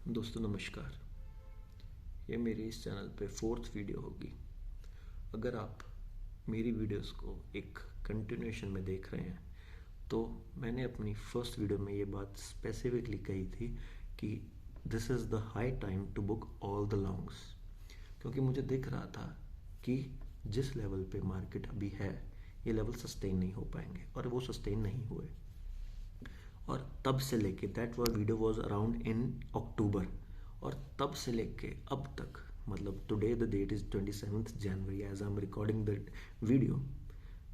दोस्तों नमस्कार। ये मेरी इस चैनल पे 4th वीडियो होगी। अगर आप मेरी वीडियोस को एक कंटिन्यूएशन में देख रहे हैं तो मैंने अपनी फर्स्ट वीडियो में ये बात स्पेसिफिकली कही थी कि this is the high time to book all the longs, क्योंकि मुझे दिख रहा था कि जिस लेवल पे मार्केट अभी है ये लेवल सस्टेन नहीं हो पाएंगे, और वो सस्टेन नहीं हुए। और तब से लेके that was video was around in October, और तब से लेके अब तक, मतलब today the date is 27th January as I am recording the video,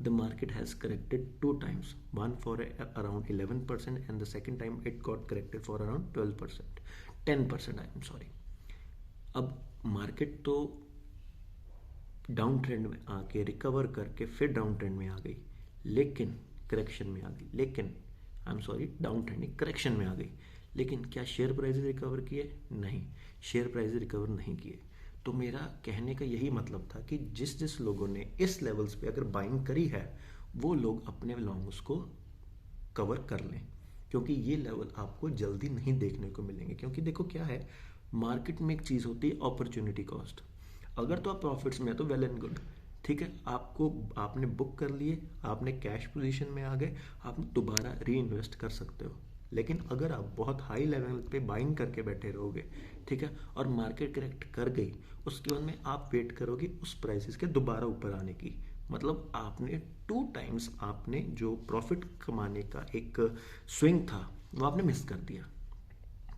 the market has corrected two times, one for around 11% and the second time it got corrected for around 12%, 10% I am sorry। अब market तो down trend में आके recover करके फिर down trend में आ गई, लेकिन correction में आ गई, लेकिन I am sorry down trending correction में आ गई। लेकिन क्या शेयर प्राइसेस रिकवर किए? नहीं, शेयर प्राइसेस रिकवर नहीं किए। तो मेरा कहने का यही मतलब था कि जिस जिस लोगों ने इस लेवल्स पे अगर बाइंग करी है वो लोग अपने लॉन्ग्स को कवर कर लें, क्योंकि ये लेवल आपको जल्दी नहीं देखने को मिलेंगे। क्योंकि देखो क्या है, मार्केट में एक चीज़ होती है अपॉर्चुनिटी कॉस्ट। अगर तो आप प्रॉफिट्स में है तो वेल एंड गुड, ठीक है, आपने बुक कर लिए, आपने कैश पोजीशन में आ गए, आप दोबारा री इन्वेस्ट कर सकते हो। लेकिन अगर आप बहुत हाई लेवल पे बाइंग करके बैठे रहोगे, ठीक है, और मार्केट करेक्ट कर गई, उसके बाद में आप वेट करोगे उस प्राइसेस के दोबारा ऊपर आने की, मतलब आपने 2 टाइम्स आपने जो प्रॉफिट कमाने का एक स्विंग था वो आपने मिस कर दिया।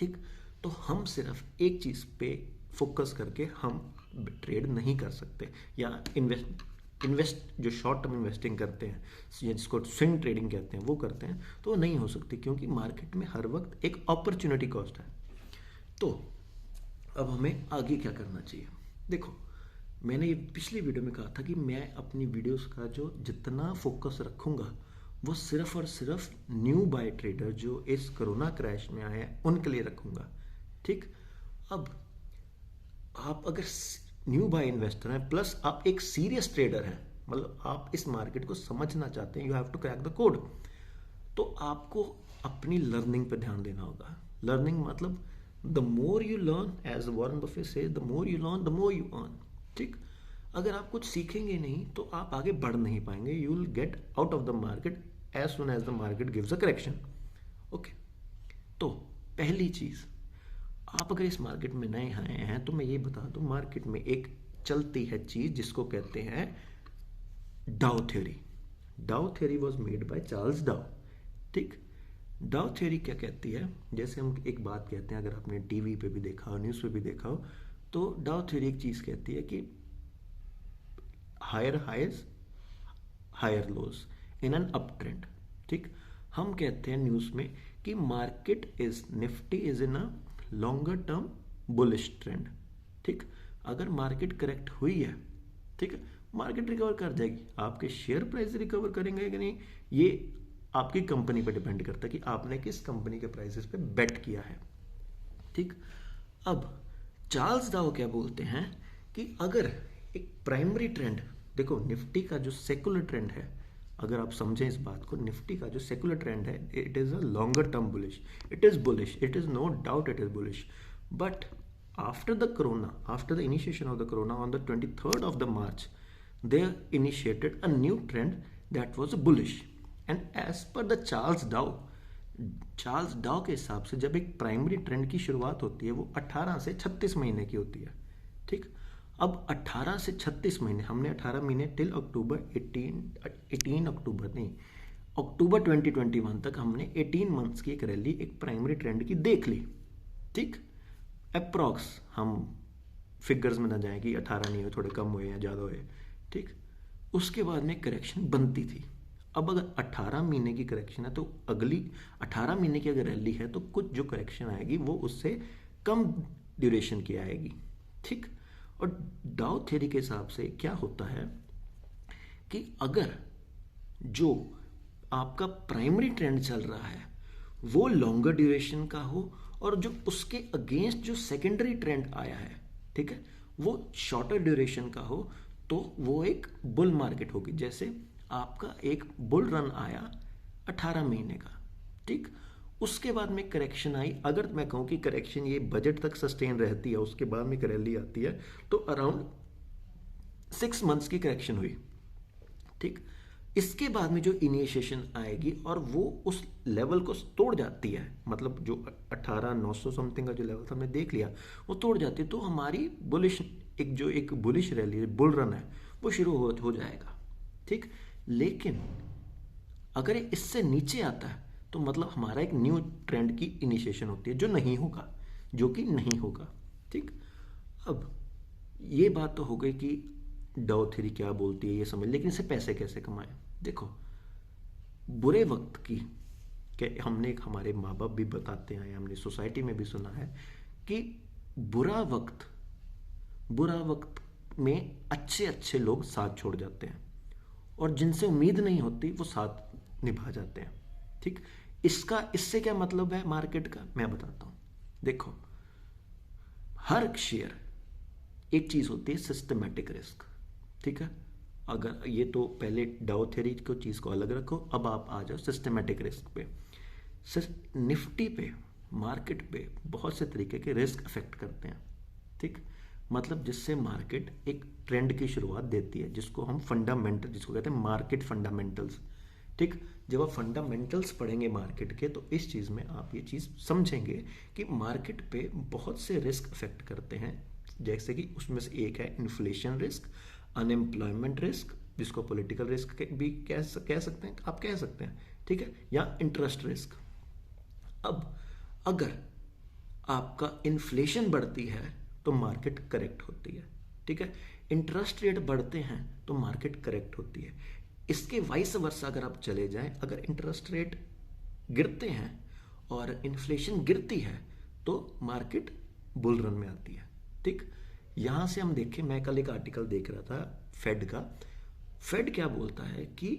ठीक, तो हम सिर्फ एक चीज़ पे फोकस करके हम ट्रेड नहीं कर सकते, या इन्वेस्ट जो शॉर्ट टर्म इन्वेस्टिंग करते हैं या जिसको स्विंग ट्रेडिंग कहते हैं वो करते हैं, तो वो नहीं हो सकती, क्योंकि मार्केट में हर वक्त एक अपॉर्चुनिटी कॉस्ट है। तो अब हमें आगे क्या करना चाहिए? देखो, मैंने ये पिछली वीडियो में कहा था कि मैं अपनी वीडियोस का जो जितना फोकस रखूँगा वो सिर्फ और सिर्फ न्यू बाय ट्रेडर जो इस कोरोना क्रैश में आए हैं उनके लिए रखूँगा। ठीक, अब आप अगर न्यू बाय इन्वेस्टर हैं प्लस आप एक सीरियस ट्रेडर हैं, मतलब आप इस मार्केट को समझना चाहते हैं, you have to crack the code, तो आपको अपनी लर्निंग पे ध्यान देना होगा। लर्निंग मतलब the more you learn, as Warren Buffett says, the more you learn the more you earn. ठीक, अगर आप कुछ सीखेंगे नहीं तो आप आगे बढ़ नहीं पाएंगे, you will get out of the market as soon as the market gives a correction. Okay, तो पहली चीज, आप अगर इस मार्केट में नए आए हैं तो मैं ये बता दूं, मार्केट में एक चलती है चीज जिसको कहते हैं डाउ थ्योरी। डाउ theory was made by Charles डाउ। ठीक, डाउ थ्योरी क्या कहती है, जैसे हम एक बात कहते हैं, अगर आपने टीवी पे भी देखा हो, न्यूज़ पे भी देखा हो, तो डाउ थ्योरी एक चीज़ कहती है कि higher highs higher lows in an up trend. ठीक, हम कहते हैं न्यूज़ में कि market is Nifty is in a longer term bullish trend. ठीक, अगर मार्केट करेक्ट हुई है, ठीक है, मार्केट रिकवर कर जाएगी, आपके शेयर प्राइस रिकवर करेंगे कि नहीं ये आपकी कंपनी पर डिपेंड करता है कि आपने किस कंपनी के प्राइसेस पे बेट किया है। ठीक, अब चार्ल्स डाउ क्या बोलते हैं कि अगर एक प्राइमरी ट्रेंड, देखो निफ्टी का जो सेकुलर ट्रेंड है, अगर आप समझें इस बात को, निफ्टी का जो सेकुलर ट्रेंड है it is a longer term bullish, it is bullish, it is no doubt it is bullish, but after the corona, after the initiation of the corona on the 23rd of the March, they initiated a new trend that was bullish, and as per the Charles Dow के हिसाब से जब एक primary trend की शुरुआत होती है वो 18 से 36 महीने की होती है। ठीक, अब 18 से 36 महीने, हमने 18 महीने टिल अक्टूबर 18 अक्टूबर नहीं, अक्टूबर 2021 तक हमने 18 मंथ्स की एक रैली एक प्राइमरी ट्रेंड की देख ली। ठीक, अप्रॉक्स, हम फिगर्स में ना जाएं कि 18 नहीं हो, थोड़े कम हुए या ज़्यादा हुए। ठीक, उसके बाद में करेक्शन बनती थी। अब अगर 18 महीने की करेक्शन है तो अगली 18 महीने की अगर रैली है तो कुछ जो करेक्शन आएगी वो उससे कम ड्यूरेशन की आएगी। ठीक, और डाउ थ्योरी के हिसाब से क्या होता है कि अगर जो आपका प्राइमरी ट्रेंड चल रहा है वो लॉन्गर ड्यूरेशन का हो, और जो उसके अगेंस्ट जो सेकेंडरी ट्रेंड आया है, ठीक है, वो शॉर्टर ड्यूरेशन का हो, तो वो एक बुल मार्केट होगी। जैसे आपका एक बुल रन आया 18 महीने का, ठीक, उसके बाद में करेक्शन आई। अगर मैं कहूँ कि करेक्शन ये बजट तक सस्टेन रहती है, उसके बाद में एक रैली आती है, तो अराउंड 6 मंथ्स की करेक्शन हुई। ठीक, इसके बाद में जो इनिशिएशन आएगी और वो उस लेवल को तोड़ जाती है, मतलब जो 18,900 समथिंग का जो लेवल था हमने देख लिया, वो तोड़ जाती है, तो हमारी बुलिश एक बुलिश रैली, बुल रन है, वो शुरू हो जाएगा। ठीक, लेकिन अगर ये इससे नीचे आता है तो मतलब हमारा एक न्यू ट्रेंड की इनिशिएशन होती है, जो कि नहीं होगा। ठीक, अब ये बात तो हो गई कि डाउ थ्योरी क्या बोलती है ये समझ, लेकिन इससे पैसे कैसे कमाएं। देखो, बुरे वक्त की हमने हमारे माँ बाप भी बताते हैं, हमने सोसाइटी में भी सुना है कि बुरा वक्त में अच्छे अच्छे लोग साथ छोड़ जाते हैं और जिनसे उम्मीद नहीं होती वो साथ निभा जाते हैं। ठीक, इससे क्या मतलब है मार्केट का, मैं बताता हूँ। देखो, हर शेयर, एक चीज होती है सिस्टमैटिक रिस्क। ठीक है, अगर ये तो पहले डाउ थ्योरी को चीज को अलग रखो, अब आप आ जाओ सिस्टमैटिक रिस्क पे। निफ्टी पे, मार्केट पे बहुत से तरीके के रिस्क अफेक्ट करते हैं। ठीक, मतलब जिससे मार्केट एक ट्रेंड की शुरुआत देती है, जिसको कहते हैं मार्केट फंडामेंटल्स। ठीक, जब आप फंडामेंटल्स पढ़ेंगे मार्केट के, तो इस चीज़ में आप ये चीज़ समझेंगे कि मार्केट पे बहुत से रिस्क अफेक्ट करते हैं। जैसे कि उसमें से एक है इन्फ्लेशन रिस्क, अनएम्प्लॉयमेंट रिस्क, जिसको पॉलिटिकल रिस्क भी कह सकते हैं, आप कह सकते हैं। ठीक है, या इंटरेस्ट रिस्क। अब अगर आपका इन्फ्लेशन बढ़ती है तो मार्केट करेक्ट होती है। ठीक है, इंटरेस्ट रेट बढ़ते हैं तो मार्केट करेक्ट होती है। इसके वाइस वर्सा अगर आप चले जाएं, अगर इंटरेस्ट रेट गिरते हैं और इन्फ्लेशन गिरती है तो मार्केट बुल रन में आती है। ठीक, यहां से हम देखें, मैं कल एक आर्टिकल देख रहा था फेड का। फेड क्या बोलता है कि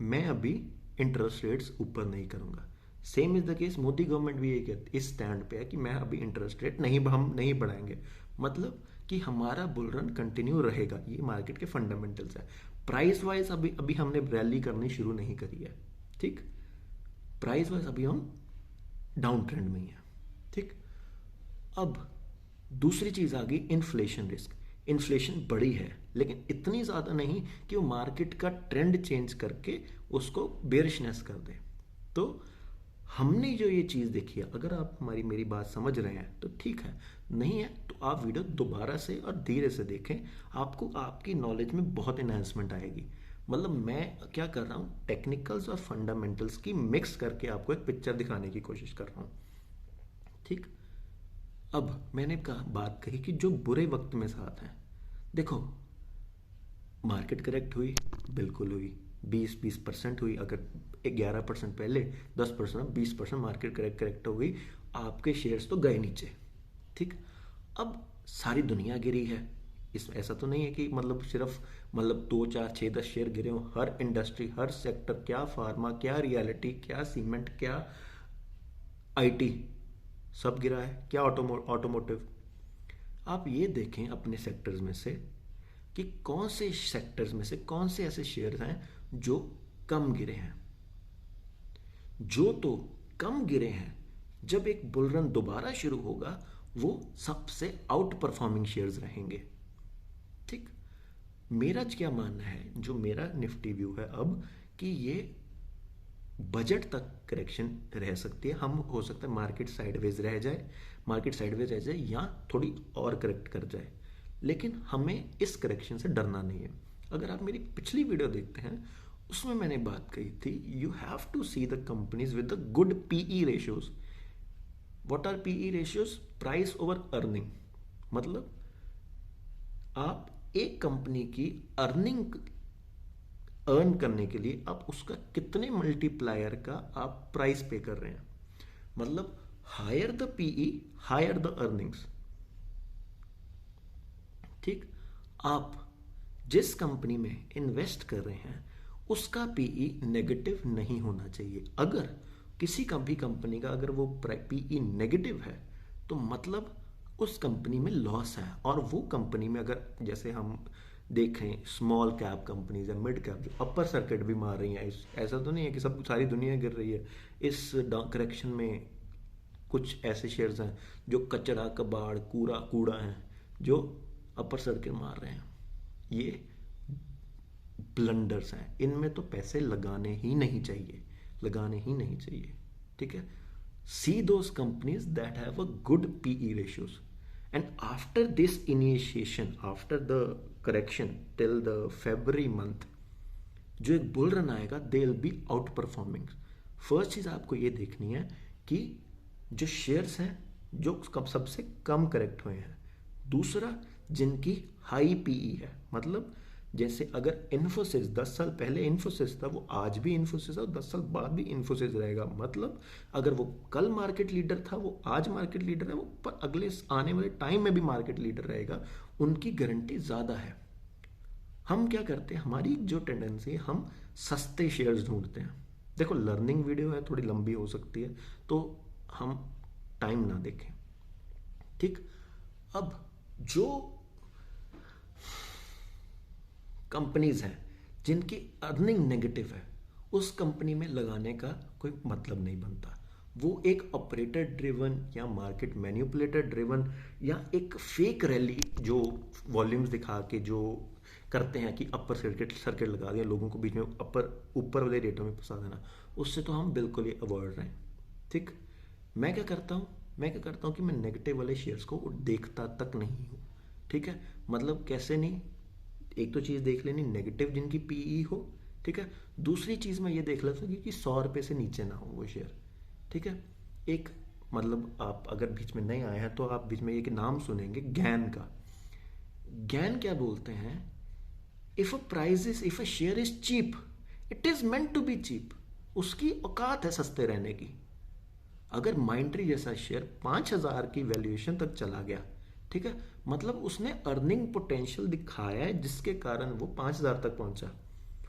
मैं अभी इंटरेस्ट रेट्स ऊपर नहीं करूंगा। Same is the case, Modi government भी इस स्टैंड पे है कि मैं अभी इंटरेस्ट रेट हम नहीं बढ़ाएंगे। मतलब कि हमारा बुल रन कंटिन्यू रहेगा। ये मार्केट के फंडामेंटल्स है। प्राइस वाइज अभी हमने रैली करनी शुरू नहीं करी है। ठीक, प्राइस वाइज अभी हम डाउन ट्रेंड में ही है। ठीक, अब दूसरी चीज आ गई इन्फ्लेशन रिस्क। इन्फ्लेशन बड़ी है लेकिन इतनी ज्यादा नहीं कि वो मार्केट का ट्रेंड चेंज करके उसको बेरिशनेस कर दे। तो हमने जो ये चीज़ देखी है, अगर आप मेरी बात समझ रहे हैं तो ठीक है, नहीं है तो आप वीडियो दोबारा से और धीरे से देखें, आपको आपकी नॉलेज में बहुत इन्हांसमेंट आएगी। मतलब मैं क्या कर रहा हूँ, टेक्निकल्स और फंडामेंटल्स की मिक्स करके आपको एक पिक्चर दिखाने की कोशिश कर रहा हूँ। ठीक, अब मैंने बात कही कि जो बुरे वक्त में साथ हैं। देखो, मार्केट करेक्ट हुई, बिल्कुल हुई, 20% हुई। अगर 11% पहले, 10%, 20% मार्केट करेक्ट हो गई, आपके शेयर्स तो गए नीचे। ठीक, अब सारी दुनिया गिरी है। इसमें ऐसा तो नहीं है कि मतलब सिर्फ 2, 4, 6, 10 शेयर गिरे हो। हर इंडस्ट्री, हर सेक्टर, क्या फार्मा, क्या रियलिटी, क्या सीमेंट, क्या आईटी, सब गिरा है। क्या ऑटोमोटिव। आप ये देखें अपने सेक्टर्स में से कि कौन से सेक्टर्स में से कौन से ऐसे शेयर्स हैं जो कम गिरे हैं। जो तो कम गिरे हैं, जब एक बुल रन दोबारा शुरू होगा, वो सबसे आउट परफॉर्मिंग शेयर्स रहेंगे। ठीक, मेरा क्या मानना है, जो मेरा निफ्टी व्यू है अब, कि ये बजट तक करेक्शन रह सकती है। हम हो सकता है मार्केट साइडवेज रह जाए या थोड़ी और करेक्ट कर जाए, लेकिन हमें इस करेक्शन से डरना नहीं है। अगर आप मेरी पिछली वीडियो देखते हैं, उसमें मैंने बात कही थी, you have to see the companies with the good PE ratios. What are PE ratios? Price over earning. मतलब आप एक कंपनी की अर्न करने के लिए आप उसका कितने मल्टीप्लायर का आप प्राइस पे कर रहे हैं। मतलब higher the PE, higher the earnings. ठीक, आप जिस कंपनी में इन्वेस्ट कर रहे हैं उसका पीई नेगेटिव नहीं होना चाहिए। अगर किसी भी कंपनी का अगर वो पीई नेगेटिव है तो मतलब उस कंपनी में लॉस है। और वो कंपनी में अगर, जैसे हम देखें स्मॉल कैप कंपनीज है, मिड कैप जो अपर सर्किट भी मार रही हैं, ऐसा तो नहीं है कि सब सारी दुनिया गिर रही है। इस करेक्शन में कुछ ऐसे शेयर्स हैं जो कचरा कबाड़ कूड़ा कूड़ा हैं, जो अपर सर्किट मार रहे हैं। ये ब्लंडर्स हैं, इनमें तो पैसे लगाने ही नहीं चाहिए, लगाने ही नहीं चाहिए। ठीक है, see those companies that have a good PE ratios, and after this initiation, after the correction till the February month, जो एक बुल रन आएगा they will be outperforming. First चीज आपको ये देखनी है कि जो शेयर्स हैं जो कब सबसे कम करेक्ट हुए हैं, दूसरा जिनकी हाई पीई है, मतलब जैसे अगर इन्फोसिस 10 साल पहले इन्फोसिस था, वो आज भी इन्फोसिस है और 10 साल बाद भी इन्फोसिस रहेगा। मतलब अगर वो कल मार्केट लीडर था, वो आज मार्केट लीडर है, वो पर अगले आने वाले टाइम में भी मार्केट लीडर रहेगा, उनकी गारंटी ज़्यादा है। हम क्या करते हैं, हमारी जो टेंडेंसी है, हम सस्ते शेयर्स ढूंढते हैं। देखो लर्निंग वीडियो है, थोड़ी लंबी हो सकती है, तो हम टाइम ना देखें। ठीक, अब जो कंपनीज हैं जिनकी अर्निंग नेगेटिव है, उस कंपनी में लगाने का कोई मतलब नहीं बनता। वो एक ऑपरेटर ड्रिवन या मार्केट मैनिपुलेटर ड्रिवन या एक फेक रैली जो वॉल्यूम्स दिखा के जो करते हैं कि अपर सर्किट सर्किट लगा दिया, लोगों को बीच में अपर ऊपर वाले रेटों में फंसा देना, उससे तो हम बिल्कुल ही अवॉइड रहें। ठीक, मैं क्या करता हूँ कि मैं नेगेटिव वाले शेयर्स को देखता तक नहीं हूँ। ठीक है, मतलब कैसे नहीं, एक तो चीज़ देख लेनी नेगेटिव जिनकी पीई हो। ठीक है, दूसरी चीज़ मैं ये देख लेता हूँ कि 100 रुपये से नीचे ना हो वो शेयर। ठीक है, एक मतलब आप अगर बीच में नहीं आए हैं तो आप बीच में एक नाम सुनेंगे गैन का। गैन क्या बोलते हैं, if a share is cheap it is meant to be cheap. उसकी औकात है सस्ते रहने की। अगर माइंट्री जैसा शेयर 5,000 की वैल्यूएशन तक चला गया, ठीक है, मतलब उसने अर्निंग पोटेंशियल दिखाया है जिसके कारण वो 5,000 तक पहुंचा।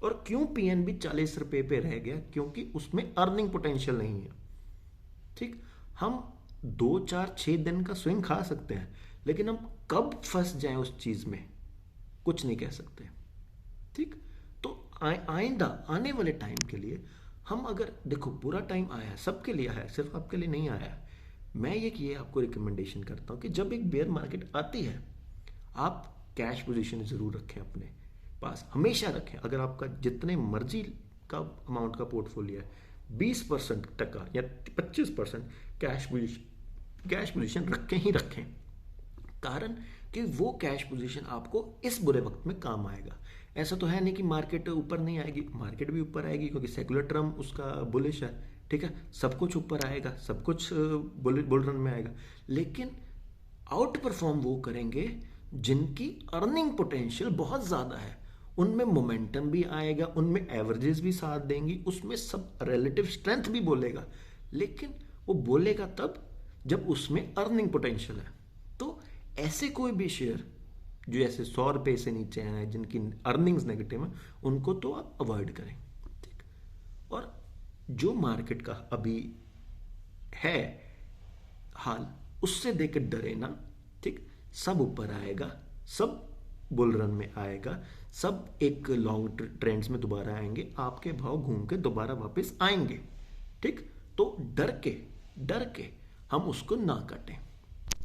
और क्यों पीएनबी 40 रुपए पे रह गया, क्योंकि उसमें अर्निंग पोटेंशियल नहीं है। ठीक, हम 2 4 6 दिन का स्विंग खा सकते हैं, लेकिन हम कब फंस जाएं उस चीज में कुछ नहीं कह सकते। ठीक, तो आइंदा आने वाले टाइम के लिए हम अगर देखो बुरा टाइम आया है, सबके लिए आया है, सिर्फ आपके लिए नहीं आया है। मैं ये आपको रिकमेंडेशन करता हूँ कि जब एक बेयर मार्केट आती है, आप कैश पोजीशन ज़रूर रखें अपने पास, हमेशा रखें। अगर आपका जितने मर्जी का अमाउंट का पोर्टफोलियो है, 20% टका या 25% कैश पोजीशन रखें ही रखें। कारण कि वो कैश पोजीशन आपको इस बुरे वक्त में काम आएगा। ऐसा तो है नहीं कि मार्केट ऊपर नहीं आएगी, मार्केट भी ऊपर आएगी, क्योंकि सेकुलर टर्म उसका बुलिश है। ठीक है, सब कुछ ऊपर आएगा, सब कुछ बुल रन में आएगा, लेकिन आउट परफॉर्म वो करेंगे जिनकी अर्निंग पोटेंशियल बहुत ज़्यादा है। उनमें मोमेंटम भी आएगा, उनमें एवरेजेस भी साथ देंगी, उसमें सब रिलेटिव स्ट्रेंथ भी बोलेगा, लेकिन वो बोलेगा तब जब उसमें अर्निंग पोटेंशियल है। तो ऐसे कोई भी शेयर जो ऐसे 100 रुपये से नीचे हैं, जिनकी अर्निंग्स नेगेटिव है, उनको तो आप अवॉइड करें। ठीक, और जो मार्केट का अभी है हाल, उससे देख डरे ना। ठीक, सब ऊपर आएगा, सब बुल रन में आएगा, सब एक लॉन्ग ट्रेंड्स में दोबारा आएंगे, आपके भाव घूम के दोबारा वापस आएंगे। ठीक, तो डर के हम उसको ना काटें।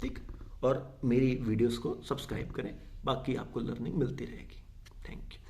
ठीक, और मेरी वीडियोस को सब्सक्राइब करें, बाकी आपको लर्निंग मिलती रहेगी। Thank you.